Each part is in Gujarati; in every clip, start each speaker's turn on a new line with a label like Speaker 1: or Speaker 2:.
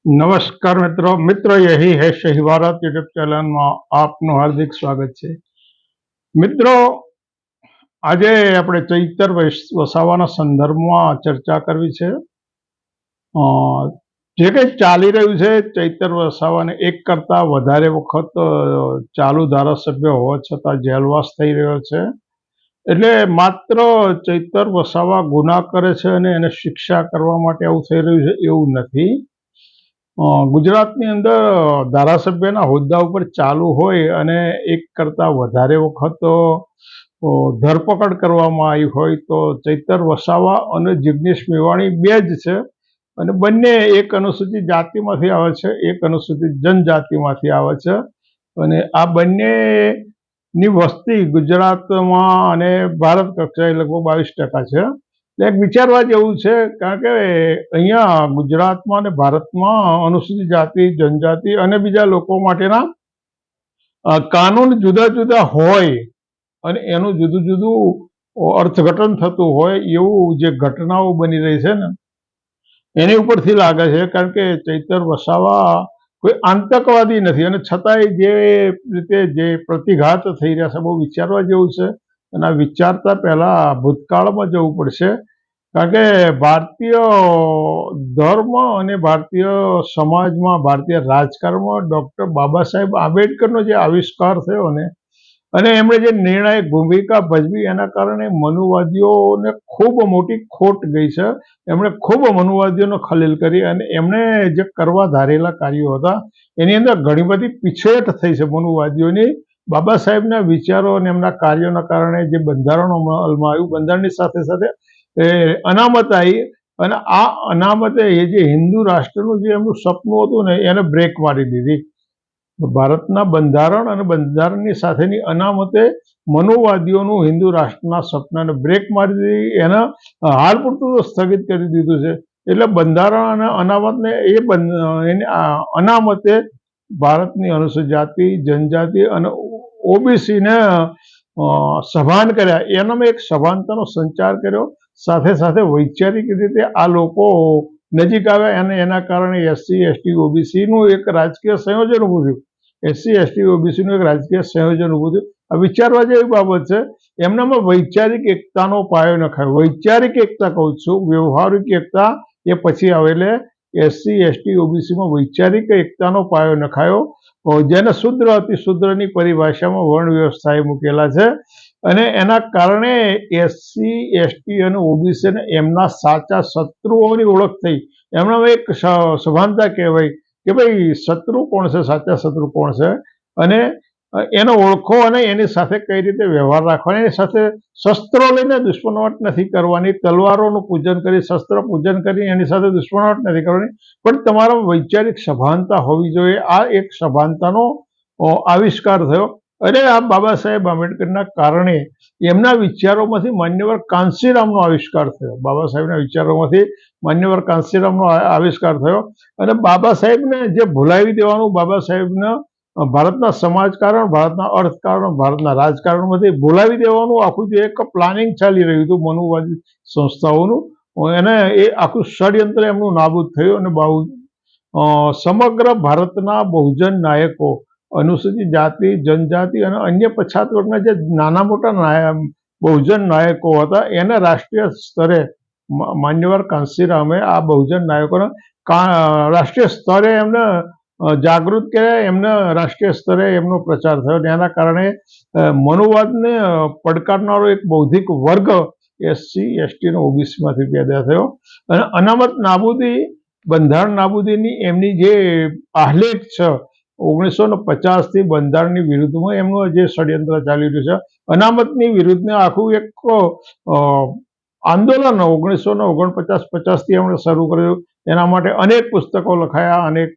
Speaker 1: નમસ્કાર મિત્રો यही है सही भारत યુટ્યુબ ચેનલમાં આપનું હાર્દિક સ્વાગત છે। મિત્રો, આજે આપણે ચૈતર વસાવાના સંદર્ભમાં ચર્ચા કરવી છે। જે કંઈ ચાલી રહ્યું છે, ચૈતર વસાવાને એક કરતા વધારે વખત ચાલુ ધારાસભ્ય હોવા છતાં જેલવાસ થઈ રહ્યો છે। એટલે માત્ર ચૈતર વસાવા ગુના કરે છે અને એને શિક્ષા કરવા માટે આવું થઈ રહ્યું છે એવું નથી। ગુજરાતની અંદર ધારાસભ્યના હોદ્દા ઉપર ચાલુ હોય અને એક કરતાં વધારે વખત ધરપકડ કરવામાં આવી હોય તો ચૈતર વસાવા અને જિગ્નેશ મેવાણી બે જ છે અને બંને એક અનુસૂચિત જાતિમાંથી આવે છે, એક અનુસૂચિત જનજાતિમાંથી આવે છે અને આ બંનેની વસ્તી ગુજરાતમાં અને ભારત કક્ષાએ લગભગ 22% છે। એક વિચારવા જેવું છે, કારણ કે અહીંયા ગુજરાતમાં અને ભારતમાં અનુસૂચિત જાતિ, જનજાતિ અને બીજા લોકો માટેના કાનૂન જુદા જુદા હોય અને એનું જુદું જુદું અર્થઘટન થતું હોય એવું જે ઘટનાઓ બની રહી છે ને એની ઉપરથી લાગે છે। કારણ કે ચૈતર વસાવા કોઈ આતંકવાદી નથી અને છતાંય જે રીતે જે પ્રતિઘાત થઈ રહ્યા છે બહુ વિચારવા જેવું છે અને આ વિચારતા પહેલા ભૂતકાળમાં જવું પડશે। કારણ કે ભારતીય ધર્મ અને ભારતીય સમાજમાં, ભારતીય રાજકારણમાં ડૉક્ટર બાબા સાહેબ આંબેડકરનો જે આવિષ્કાર થયો ને અને એમણે જે નિર્ણાયક ભૂમિકા ભજવી એના કારણે મનુવાદીઓને ખૂબ મોટી ખોટ ગઈ છે। એમણે ખૂબ મનુવાદીઓનો ખલેલ કરી અને એમણે જે કરવા ધારેલા કાર્યો હતા એની અંદર ઘણી બધી પીછેહટ થઈ છે મનુવાદીઓની। બાબા સાહેબના વિચારો અને એમના કાર્યોના કારણે જે બંધારણ અમલમાં આવ્યું, બંધારણની સાથે સાથે અનામત આવી અને આ અનામતે એ જે હિન્દુ રાષ્ટ્રનું જે એમનું સપનું હતું ને એને બ્રેક મારી દીધી। ભારતના બંધારણ અને બંધારણની સાથેની અનામતે મનુવાદીઓનું હિન્દુ રાષ્ટ્રના સપનાને બ્રેક મારી દીધી, એના હાલ પૂરતું સ્થગિત કરી દીધું છે। એટલે બંધારણ અને અનામતને અનામતે ભારતની અનુસૂચિત જાતિ, જનજાતિ અને ઓબીસીને સભાન કર્યા। એનામાં એક સભાનતાનો સંચાર કર્યો, સાથે સાથે વૈચારિક રીતે આ લોકો નજીક આવ્યા અને એના કારણે એસસી, એસટી, ઓબીસીનું એક રાજકીય સંયોજન ઊભું થયું। એસસી, એસટી, ઓબીસીનું એક રાજકીય સંયોજન ઊભું થયું। આ વિચારવા જેવી બાબત છે। એમનામાં વૈચારિક એકતાનો પાયો નખાયો। વૈચારિક એકતા કહું છું, વ્યવહારિક એકતા એ પછી આવે। એટલે એસસી, એસટી, ઓબીસીમાં વૈચારિક એકતાનો પાયો નખાયો, જેને શુદ્ર અતિશુદ્રની પરિભાષામાં વર્ણ વ્યવસ્થાએ મૂકેલા છે અને એના કારણે એસસી, એસટી અને ઓબીસીને એમના સાચા શત્રુઓની ઓળખ થઈ। એમનામાં એક સભાનતા કહેવાય કે ભાઈ શત્રુ કોણ છે, સાચા શત્રુ કોણ છે અને એને ઓળખો અને એની સાથે કઈ રીતે વ્યવહાર રાખવાનો। એની સાથે શસ્ત્રો લઈને દુશ્મનાવટ નથી કરવાની, તલવારોનું પૂજન કરી, શસ્ત્ર પૂજન કરી એની સાથે દુશ્મનાવટ નથી કરવાની, પણ તમારા વૈચારિક સભાનતા હોવી જોઈએ। આ એક સભાનતાનો આવિષ્કાર થયો અને આ બાબા સાહેબ આંબેડકરના કારણે એમના વિચારોમાંથી માન્યવર કાંશીરામનો આવિષ્કાર થયો। બાબા સાહેબના વિચારોમાંથી માન્યવર કાંશીરામનો આવિષ્કાર થયો અને બાબા સાહેબને જે ભૂલાવી દેવાનું, બાબા સાહેબને ભારતના સમાજકારણ, ભારતના અર્થકારણ, ભારતના રાજકારણમાંથી ભૂલાવી દેવાનું આખું જે એક પ્લાનિંગ ચાલી રહ્યું હતું મનુવાદી સંસ્થાઓનું, એને એ આખું ષડયંત્ર એમનું નાબૂદ થયું અને સમગ્ર ભારતના બહુજન નાયકો, અનુસૂચિત જાતિ, જનજાતિ અને અન્ય પછાત વર્ગના જે નાના મોટા બહુજન નાયકો હતા એને રાષ્ટ્રીય સ્તરે માન્યવર કાંશીરામે આ બહુજન નાયકોને રાષ્ટ્રીય સ્તરે એમને જાગૃત કર્યા, એમને રાષ્ટ્રીય સ્તરે એમનો પ્રચાર થયો અને એના કારણે મનુવાદને પડકારનારો એક બૌદ્ધિક વર્ગ એસસી, એસટી અને ઓબીસીમાંથી પેદા થયો અને અનામત નાબૂદી, બંધારણ નાબૂદીની એમની જે આલેખ છે 1950થી બંધારણની વિરુદ્ધમાં એમનું જે ષડયંત્ર ચાલી રહ્યું છે, અનામતની વિરુદ્ધને આખું એક આંદોલન 1949-50થી એમણે શરૂ કર્યું। એના માટે અનેક પુસ્તકો લખાયા, અનેક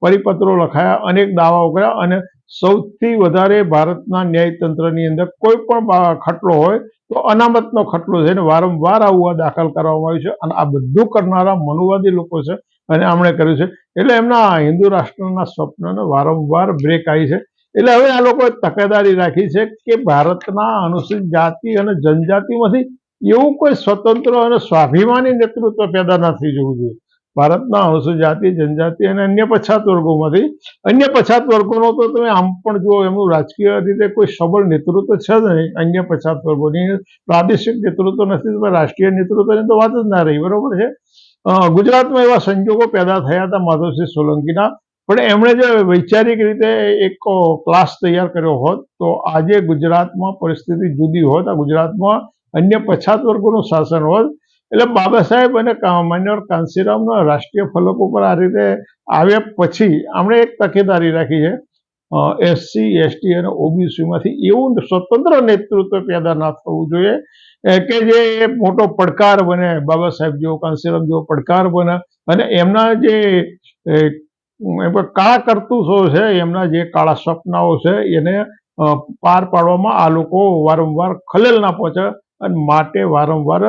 Speaker 1: પરિપત્રો લખાયા, અનેક દાવાઓ કર્યા અને સૌથી વધારે ભારતના ન્યાયતંત્રની અંદર કોઈ પણ ખટલો હોય તો અનામતનો ખટલો છે અને વારંવાર આવું દાખલ કરવામાં આવ્યું છે અને આ બધું કરનારા મનુવાદી લોકો છે અને એમણે કર્યું છે। એટલે એમના હિન્દુ રાષ્ટ્રના સ્વપ્નને વારંવાર બ્રેક આવી છે। એટલે હવે આ લોકોએ તકેદારી રાખી છે કે ભારતના અનુસૂચિત જાતિ અને જનજાતિમાંથી એવું કોઈ સ્વતંત્ર અને સ્વાભિમાની નેતૃત્વ પેદા નથી જવું જોઈએ। ભારતના અનુસૂચિત જાતિ જનજાતિ અને અન્ય પછાત વર્ગોમાંથી. અન્ય પછાત વર્ગોનો તો તમે આમ પણ જુઓ, એમનું રાજકીય રીતે કોઈ સબળ નેતૃત્વ છે જ નહીં. અન્ય પછાત વર્ગોની પ્રાદેશિક નેતૃત્વ નથી તો રાષ્ટ્રીય નેતૃત્વની તો વાત જ ના રહી. બરોબર છે. ગુજરાતમાં એવા સંજોગો પેદા થયા હતા માધવસિંહ સોલંકીના, પણ એમણે જે વૈચારિક રીતે એક ક્લાસ તૈયાર કર્યો હોત તો આજે ગુજરાતમાં પરિસ્થિતિ જુદી હોત. આ ગુજરાતમાં અન્ય પછાત વર્ગોનું શાસન હોત. એટલે બાબા સાહેબ અને માન્યવર કાંશીરામના રાષ્ટ્રીય ફલક ઉપર આ રીતે આવ્યા પછી આમણે એક તકેદારી રાખી છે, એસસી એસટી અને ઓબીસીમાંથી એવું સ્વતંત્ર નેતૃત્વ પેદા ના થવું જોઈએ કે જે મોટો પડકાર બને, બાબા સાહેબ જેવો કાંશીરામ જેવો પડકાર બને અને એમના જે કાળા કરતૂતો છે, એમના જે કાળા સપનાઓ છે એને પાર પાડવામાં આ લોકો વારંવાર ખલેલ ના પહોંચે અને માટે વારંવાર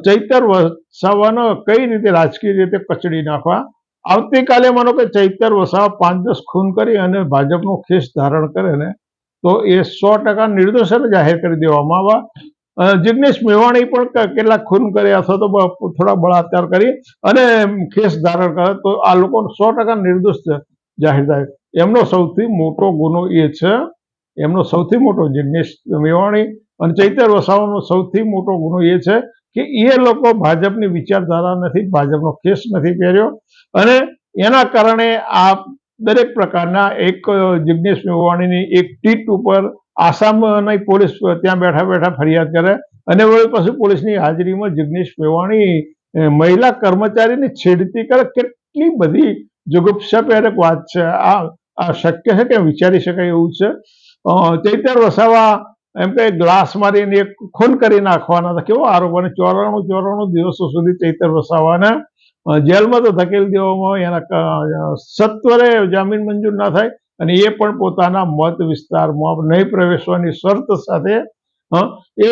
Speaker 1: ચૈતર વસાવાને કઈ રીતે રાજકીય રીતે કચડી નાખવા. આવતીકાલે માનો કે ચૈતર વસાવા 5-10 ખૂન કરી અને ભાજપનો ખેસ ધારણ કરે ને તો એ 100% નિર્દોષ જાહેર કરી દેવામાં આવે. જિગ્નેશ મેવાણી પણ કેટલાક ખૂન કરે અથવા તો થોડા બળાત્કાર કરી અને ખેસ ધારણ કરે તો આ લોકો 100% નિર્દોષ જાહેર થાય. એમનો સૌથી મોટો ગુનો એ છે, એમનો સૌથી મોટો જિગ્નેશ મેવાણી અને ચૈતર વસાવાનો સૌથી મોટો ગુનો એ છે કે એ લોકો ભાજપની વિચારધારા નથી, ભાજપનો ખેસ નથી પહેર્યો અને એના કારણે આ દરેક પ્રકારના એક જિગ્નેશ મેવાણીની એક ટ્વીટ ઉપર આસામની પોલીસ ત્યાં બેઠા બેઠા ફરિયાદ કરે અને વળી પાછું પોલીસની હાજરીમાં જિગ્નેશ મેવાણી મહિલા કર્મચારીની છેડતી કરે. કેટલી બધી જુગુપ્સાજનક વાત છે. આ શક્ય છે કે વિચારી શકાય એવું છે? ચૈતર વસાવા એમ કે ગ્લાસ મારીને એક ખૂન કરી નાખવાના હતા. કેવો આરોપ! અને 94 દિવસો સુધી ચૈતર વસાવાને જેલમાં તો ધકેલી દેવામાં એના સત્વરે જામીન મંજૂર ના થાય અને એ પણ પોતાના મત વિસ્તારમાં નહીં પ્રવેશવાની શરત સાથે એ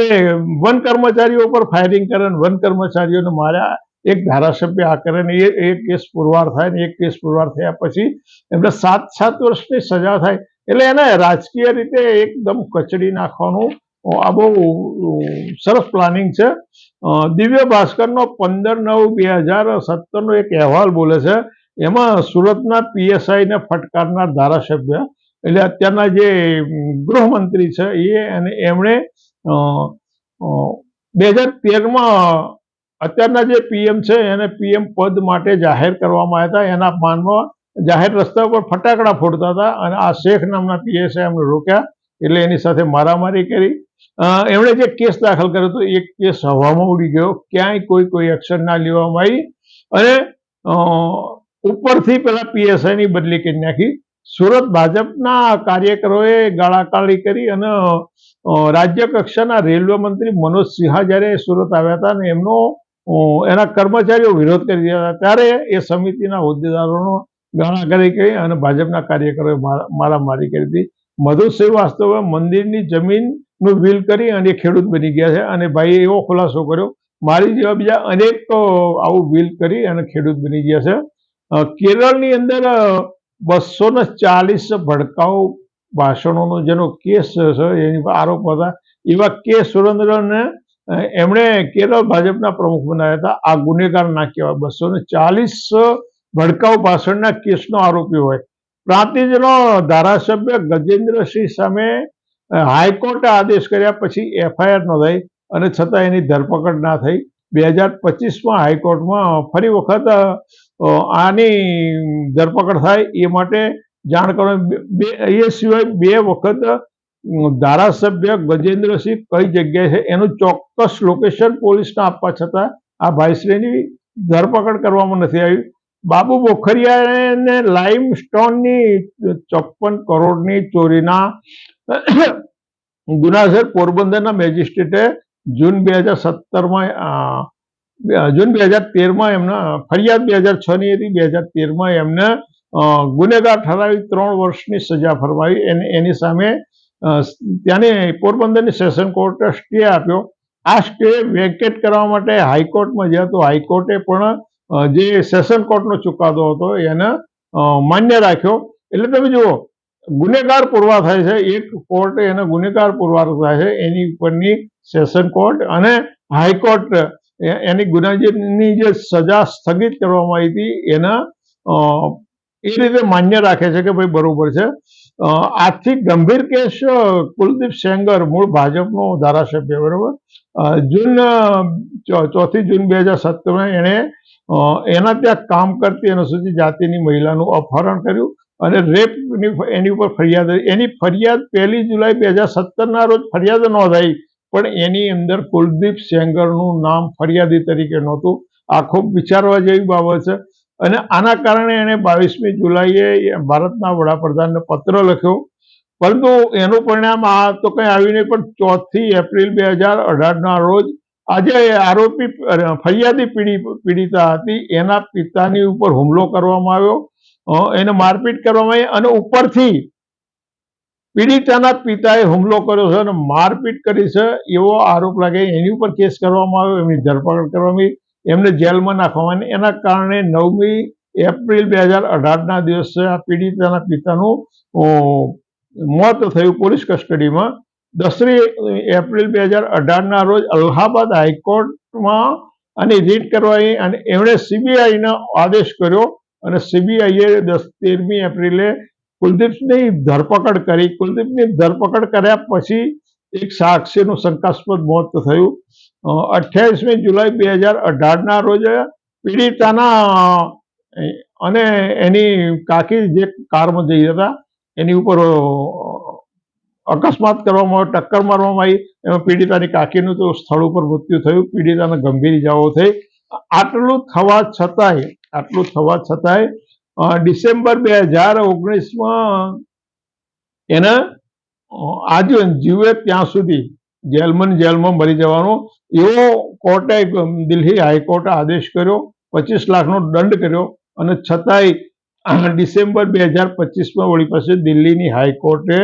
Speaker 1: વન કર્મચારીઓ પર ફાયરિંગ કરે અને વન કર્મચારીઓને માર્યા. એક ધારાસભ્ય આ કરે ને એ કેસ પુરવાર થાય ને એક કેસ પુરવાર થયા પછી એમને 7 વર્ષની સજા થાય. એટલે એને રાજકીય રીતે એકદમ કચડી નાખવાનું આ બહુ સરસ પ્લાનિંગ છે. દિવ્ય ભાસ્કરનો 15/9/2017 એક અહેવાલ બોલે છે, એમાં સુરતના પીએસઆઈને ફટકારનાર ધારાસભ્ય એટલે અત્યારના જે ગૃહમંત્રી છે અને એમણે 2013માં અત્યારના જે પીએમ છે એને પીએમ પદ માટે જાહેર કરવામાં આવ્યા હતા. એના માનમાં જાહેર રસ્તા પર ફટાકડા ફોડતા હતા અને આ શેખ નામના પીએસઆઈ એમને રોક્યા એટલે એની સાથે મારામારી કરી. એમણે જે કેસ દાખલ કર્યો હતો એ કેસ હવામાં ઉડી ગયો, ક્યાંય કોઈ એક્શન ના લેવામાં આવી અને ઉપરથી પેલા પીએસઆઈની બદલી કરી નાખી. સુરત ભાજપના કાર્યકરોએ ગાળાકાળી કરી અને રાજ્ય કક્ષાના રેલવે મંત્રી મનોજ સિંહા જ્યારે સુરત આવ્યા હતા અને એના કર્મચારીઓ વિરોધ કરી રહ્યા હતા ત્યારે એ સમિતિના હોદ્દેદારોનો ગાળાગાળી કરી અને ભાજપના કાર્યકરોએ મારામારી કરી હતી. મધુ શ્રીવાસ્તવે મંદિરની જમીનનું વીલ કરી અને એ ખેડૂત બની ગયા છે અને ભાઈએ એવો ખુલાસો કર્યો, મારી જેવા બીજા અનેક આવું વીલ કરી અને ખેડૂત બની ગયા છે. કેરળની અંદર 240 ભડકાઉ ભાષણોનો જેનો કેસ છે એની આરોપ હતા એવા કે સુરેન્દ્રને એમણે કેરળ ભાજપના પ્રમુખ બનાવ્યા હતા. આ ગુનેગાર ના કહેવાય. 240 ભડકાઉ ભાષણના કેસનો આરોપી હોય. પ્રાંતિજનો ધારાસભ્ય ગજેન્દ્રસિંહ સામે હાઈકોર્ટે આદેશ કર્યા પછી એફઆઈઆર નોંધાઈ અને છતાં એની ધરપકડ ના થઈ. 2025માં હાઈકોર્ટમાં ફરી વખત આની ધરપકડ થાય એ માટે જાણ કરવાની. એ સિવાય 2 વખત ધારાસભ્ય ગજેન્દ્રસિંહ કઈ જગ્યાએ છે એનું ચોક્કસ લોકેશન પોલીસને આપવા છતાં આ ભાઈશ્રીની ધરપકડ કરવામાં નથી આવી. બાબુ બોખરિયાને લાઇમસ્ટોનની 54 કરોડની ચોરીના ગુનાસર પોરબંદરના મેજિસ્ટ્રેટે જૂન 2013માં એમના ફરિયાદ 2006ની હતી. 2013માં એમને ગુનેગાર ઠરાવી 3 વર્ષની સજા ફરમાવી. એની સામે ત્યાંની પોરબંદરની સેશન કોર્ટે સ્ટે આપ્યો. આ સ્ટે વેકેટ કરવા માટે હાઈકોર્ટમાં ગયા તો હાઈકોર્ટે પણ જે સેશન કોર્ટનો ચુકાદો હતો એને માન્ય રાખ્યો. એટલે તમે જુઓ, ગુનેગાર પુરવાર થાય છે, એક કોર્ટે એને ગુનેગાર પુરવાર થાય છે એની ઉપરની સેશન કોર્ટ અને હાઈકોર્ટ એની ગુનાની જે સજા સ્થગિત કરવામાં આવી હતી એના એ રીતે માન્ય રાખે છે કે ભાઈ બરોબર છે. આથી ગંભીર કેસ કુલદીપ સેંગર મૂળ ભાજપનો ધારાસભ્ય, બરોબર, જૂન 4 જૂન 2017 એને એના ત્યાં કામ કરતી અનુસૂચિત જાતિની મહિલાનું અપહરણ કર્યું અને રેપ એની ઉપર ફરિયાદ, એની ફરિયાદ 1 જુલાઈ 2017 રોજ ફરિયાદ નોંધાઈ, પણ એની અંદર કુલદીપ સેંગરનું નામ ફરિયાદી તરીકે નહોતું. આ ખૂબ વિચારવા જેવી બાબત છે. અને આના કારણે એને 22મી જુલાઈએ ભારતના વડાપ્રધાનને પત્ર લખ્યો, પરંતુ એનું પરિણામ આ તો કંઈ આવ્યું નહીં. પણ 4 એપ્રિલ 2018ના રોજ આજે આરોપી ફરિયાદી પીડિતા હતી એના પિતાની ઉપર હુમલો કરવામાં આવ્યો, એને મારપીટ કરવામાં આવી અને ઉપરથી પીડિતાના પિતાએ હુમલો કર્યો છે અને મારપીટ કરી છે એવો આરોપ લાગે. એની ઉપર કેસ કરવામાં આવ્યો, એમની ધરપકડ કરવામાં આવી, એમને જેલમાં નાખવામાં આવી. એના કારણે 9મી એપ્રિલ 2018ના દિવસે આ પીડિતાના પિતાનું મોત થયું પોલીસ કસ્ટડીમાં. 10મી એપ્રિલ 2018ના રોજ અલ્હાબાદ હાઈકોર્ટમાં આની રીટ કરવાની અને એમણે સીબીઆઈને આદેશ કર્યો અને સીબીઆઈએ 13મી એપ્રિલે કુલદીપની ધરપકડ કરી. કુલદીપની ધરપકડ કર્યા પછી એક સાક્ષીનું શંકાસ્પદ મોત થયું. 28મી જુલાઈ 2018ના રોજ પીડિતાના અને એની કાકી જે કારમાં જઈ હતા એની ઉપર અકસ્માત કરવામાં આવ્યો, ટક્કર મારવામાં આવી. એમાં પીડિતાની કાકીનું તો સ્થળ ઉપર મૃત્યુ થયું, પીડિતાને ગંભીર ઇજાઓ થઈ. આટલું થવા છતાંય ડિસેમ્બર 2019માં એને આજીવન જીવે ત્યાં સુધી જેલમાં મરી જવાનો એવો કોર્ટે, દિલ્હી હાઈકોર્ટે આદેશ કર્યો, 25 લાખનો દંડ કર્યો. અને છતાંય ડિસેમ્બર 2025માં વળી પાછી દિલ્હીની હાઈકોર્ટે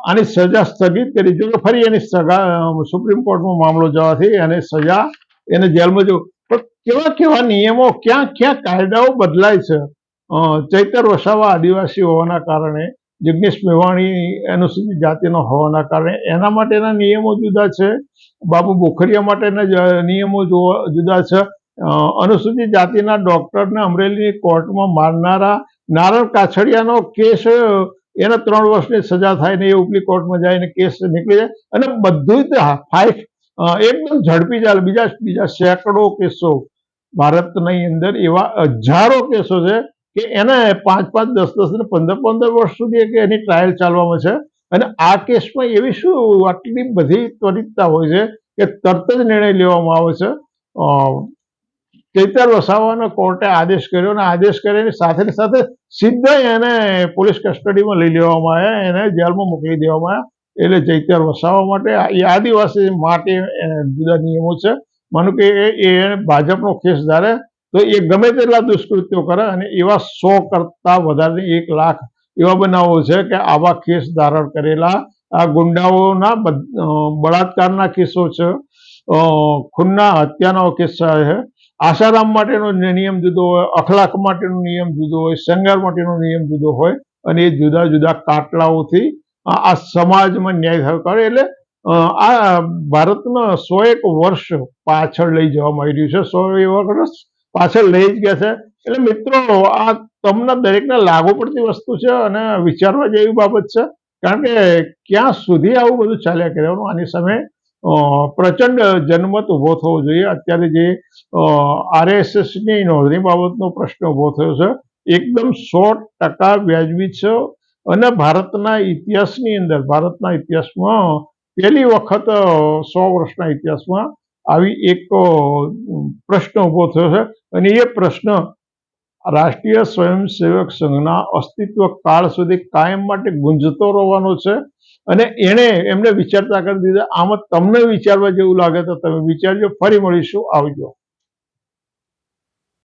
Speaker 1: આની સજા સ્થગિત કરી. જો કે ફરી એની સુપ્રીમ કોર્ટમાં મામલો જવાથી એને સજા, એને જેલમાં જવું. પણ કેવા નિયમો, ક્યાં કાયદાઓ બદલાય છે. ચૈતર વસાવા આદિવાસી હોવાના કારણે, જિગ્નેશ મેવાણી અનુસૂચિત જાતિનો હોવાના કારણે એના માટેના નિયમો જુદા છે, બાબુ બોખરિયા માટેના નિયમો જુદા છે. અનુસૂચિત જાતિના ડોક્ટરને અમરેલીની કોર્ટમાં મારનારા નારણ કાછડિયાનો કેસ, એને 3 વર્ષની સજા થાય ને એ ઉપલી કોર્ટમાં જાય ને કેસ નીકળી જાય અને બધું જ એકદમ ઝડપી ચાલે. બીજા સેંકડો કેસો ભારતની અંદર, એવા હજારો કેસો છે કે એને 5, 10, 15 વર્ષ સુધી એની ટ્રાયલ ચાલવામાં છે. અને આ કેસમાં એવી શું આટલી બધી ત્વરિતતા હોય છે કે તરત જ નિર્ણય લેવામાં આવે છે. ચૈતર વસાવાના કોર્ટે આદેશ કર્યો અને આદેશ કર્યાની સાથે સાથે સીધા એને પોલીસ કસ્ટડીમાં લઈ લેવામાં આવ્યા, એને જેલમાં મોકલી દેવામાં આવ્યા. એટલે ચૈતર વસાવા માટે, એ આદિવાસી માટે જુદા નિયમો છે. માનો કે એ ભાજપનો કેસ ધારે તો એ ગમે તેટલા દુષ્કૃત્યો કરે અને એવા 100 કરતા વધારે 1 લાખ એવા બનાવો છે કે આવા કેસ ધારણ કરેલા આ ગુંડાઓના બળાત્કારના કેસો છે, ખૂનના હત્યાનો કેસ છે. આસારામ માટેનો નિયમ જુદો હોય, અખલાક માટેનો નિયમ જુદો હોય, સંગાર માટેનો નિયમ જુદો હોય અને એ જુદા જુદા કાટલાઓથી આ સમાજમાં ન્યાય કરે. એટલે આ ભારતના 101 વર્ષ પાછળ લઈ જવામાં આવી રહ્યું છે, 101 વર્ષ પાછળ લઈ જ ગયા છે. એટલે મિત્રો, આ તમને દરેકને લાગુ પડતી વસ્તુ છે અને વિચારવા જેવી બાબત છે. કારણ કે ક્યાં સુધી આવું બધું ચાલ્યા કરવાનું. આની સામે પ્રચંડ જનમત ઉભો થવો જોઈએ. અત્યારે જે RSSની નોંધણી બાબતનો પ્રશ્ન ઉભો થયો છે, એકદમ 100% વ્યાજબી છે. અને ભારતના ઇતિહાસમાં પહેલી વખત 100 વર્ષના ઇતિહાસમાં આવી એક પ્રશ્ન ઉભો થયો છે. અને એ પ્રશ્ન રાષ્ટ્રીય સ્વયંસેવક સંઘના અસ્તિત્વ કાળ સુધી કાયમ માટે ગુંજતો રહેવાનો છે. અને એમને વિચારતા કરી દીધા. આમાં તમને વિચારવા જેવું લાગે તો તમે વિચારજો. ફરી મળીશું. આવજો.